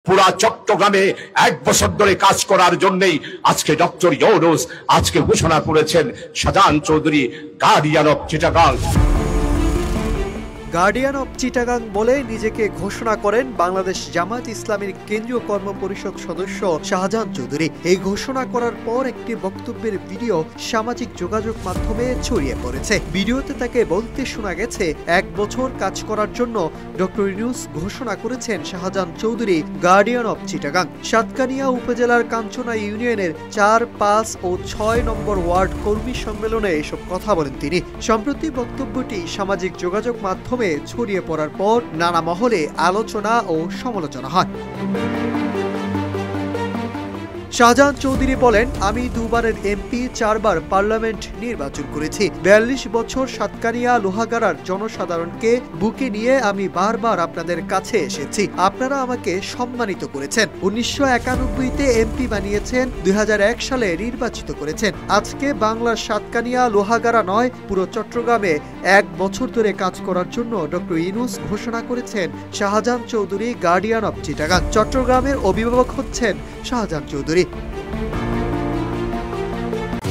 পুরা চট্টগ্রামে 1 বছর ধরে কাজ করার জন্যই আজকে ডক্টর ইউনূস আজকে ঘোষণা করেছেন Shahjahan Chowdhury guardian of Chittagong. Guardian of Chittagong বলে নিজেকে ঘোষণা করেন বাংলাদেশ জামায়াত ইসলামীর কেন্দ্রীয় কর্ম পরিষদ সদস্য শাহজাহান চৌধুরী। এই ঘোষণা করার পর একটি বক্তব্যের ভিডিও সামাজিক যোগাযোগ মাধ্যমে ছড়িয়ে পড়েছে। ভিডিওতে তাকে বলতে শোনা গেছে 1 বছর কাজ করার জন্য ডক্টর ইউনূস ঘোষণা করেছেন শাহজাহান চৌধুরী গার্ডিয়ান অফ চিটাগাং। সাতকানিয়া উপজেলার কাঞ্চনা ইউনিয়নের 4, 5 ও 6 নম্বর ওয়ার্ড কর্মী সম্মেলনে এসব কথা বলেন তিনি। সম্প্রতি বক্তব্যটি সামাজিক যোগাযোগ মাধ্যমে ছড়িয়ে পড়ার পর নানা মহলে আলোচনা ও সমালোচনা হয়। শাহজাহান চৌধুরী বলেন, আমি 2 বারের এমপি, 4 বার পার্লামেন্ট নির্বাচন করেছি। 42 বছর সাতকানিয়া লোহাগাড়ার জনসাধারণকে বুকে নিয়ে আমি বারবার আপনাদের কাছে এসেছি। আপনারা আমাকে সম্মানিত করেছেন। 1991-তে এমপি বানিয়েছেন, 2001 সালে নির্বাচিত করেছেন। আজকে বাংলার সাতকানিয়া লোহাগাড়া নয়, পুরো চট্টগ্রামে 1 বছর ধরে কাজ করার জন্য ডক্টর ইউনূস ঘোষণা করেছেন শাহজাহান চৌধুরী গার্ডিয়ান অফ চিটাগাং। চট্টগ্রামের অভিভাবক হচ্ছেন শাহজাহান চৌধুরী।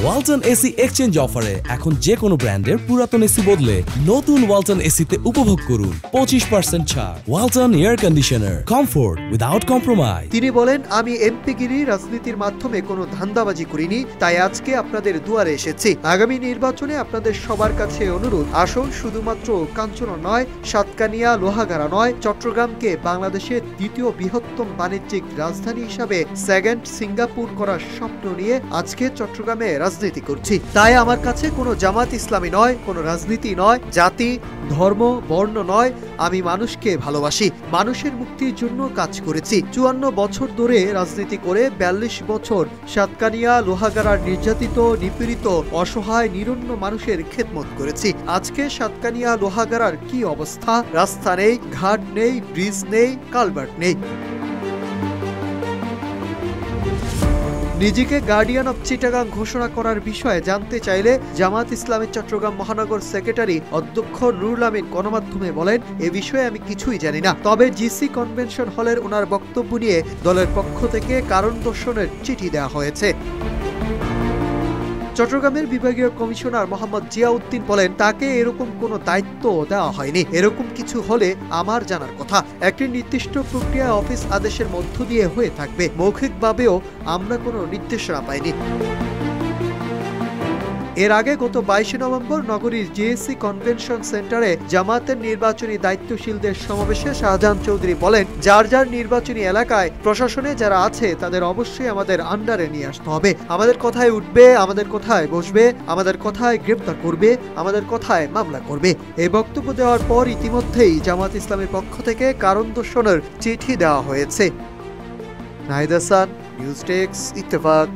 ওয়ালটন এসি এক্সচেঞ্জ অফারে এখন যে কোনো ব্র্যান্ডের পুরাতন এসি বদলে নতুন ওয়ালটন এসিতে উপভোগ করুন 25% ছাড়। Walton air conditioner, comfort without compromise. তিনি বলেন, আমি এমপিগিরি রাজনীতির মাধ্যমে কোনো ধান্দাবাজি করিনি, তাই আজকে আপনাদের দুয়ারে এসেছি। আগামী নির্বাচনে আপনাদের সবার কাছে অনুরোধ, আসুন শুধুমাত্র কাঞ্চনা নয়, সাতকানিয়া লোহাগাড়া নয়, চট্টগ্রামকে বাংলাদেশের 2য় বৃহত্তম বাণিজ্যিক রাজধানী হিসাবে সেকেন্ড সিঙ্গাপুর করার স্বপ্ন নিয়ে আজকে চট্টগ্রামে রাজনীতি করছি। তাই আমার কাছে কোনো জামাত ইসলামী নয়, কোনো রাজনীতি নয়, জাতি, ধর্ম, বর্ণ নয়। আমি মানুষকে ভালোবাসি, মানুষের মুক্তির জন্য কাজ করেছি। 54 বছর ধরে রাজনীতি করে 42 বছর সাতকানিয়া লোহাগাড়ার নির্যাতিত, নিপীড়িত, অসহায়, নিরন্ন মানুষের খেদমত করেছি। আজকে সাতকানিয়া লোহাগাড়ার কি অবস্থা? রাস্তা নেই, ঘাট নেই, ব্রিজ নেই, কালভার্ট নেই। নিজেকে গার্ডিয়ান অফ চিটাগাং ঘোষণা করার বিষয়ে জানতে চাইলে জামাত ইসলামের চট্টগ্রাম মহানগর সেক্রেটারি অধ্যক্ষ নুরুল আমিন গণমাধ্যমে বলেন, এ বিষয়ে আমি কিছুই জানি না। তবে জিসি কনভেনশন হলের ওনার বক্তব্য নিয়ে দলের পক্ষ থেকে কারণ দর্শনের চিঠি দেওয়া হয়েছে। চট্টগ্রামের বিভাগীয় কমিশনার মোহাম্মদ জিয়াউদ্দিন বলেন, তাকে এরকম কোনো দায়িত্ব দেওয়া হয়নি। এরকম কিছু হলে আমার জানার কথা। একটি নির্দিষ্ট প্রক্রিয়া অফিস আদেশের মধ্য দিয়ে হয়ে থাকবে। মৌখিকভাবেও আমরা কোনো নির্দেশনা পাইনি। এর আগে গত 22 নভেম্বর নগরীর জিএসসি কনভেনশন সেন্টারে জামায়াতের নির্বাচনী দায়িত্বশীলদের সমাবেশে শাহজাহান চৌধুরী বলেন, যার যার নির্বাচনী এলাকায় প্রশাসনে যারা আছে তাদের অবশ্যই আমাদের আন্ডারে নিয়ে আসতে হবে। আমাদের কথায় উঠবে, আমাদের কথায় বসবে, আমাদের কথায় গ্রেপ্তার করবে, আমাদের কথায় মামলা করবে। এই বক্তব্য দেওয়ার পর ইতিমধ্যেই জামায়াত ইসলামের পক্ষ থেকে কারণ দর্শনের চিঠি দেওয়া হয়েছে। Nahid Hasan, news desk, Ittefaq.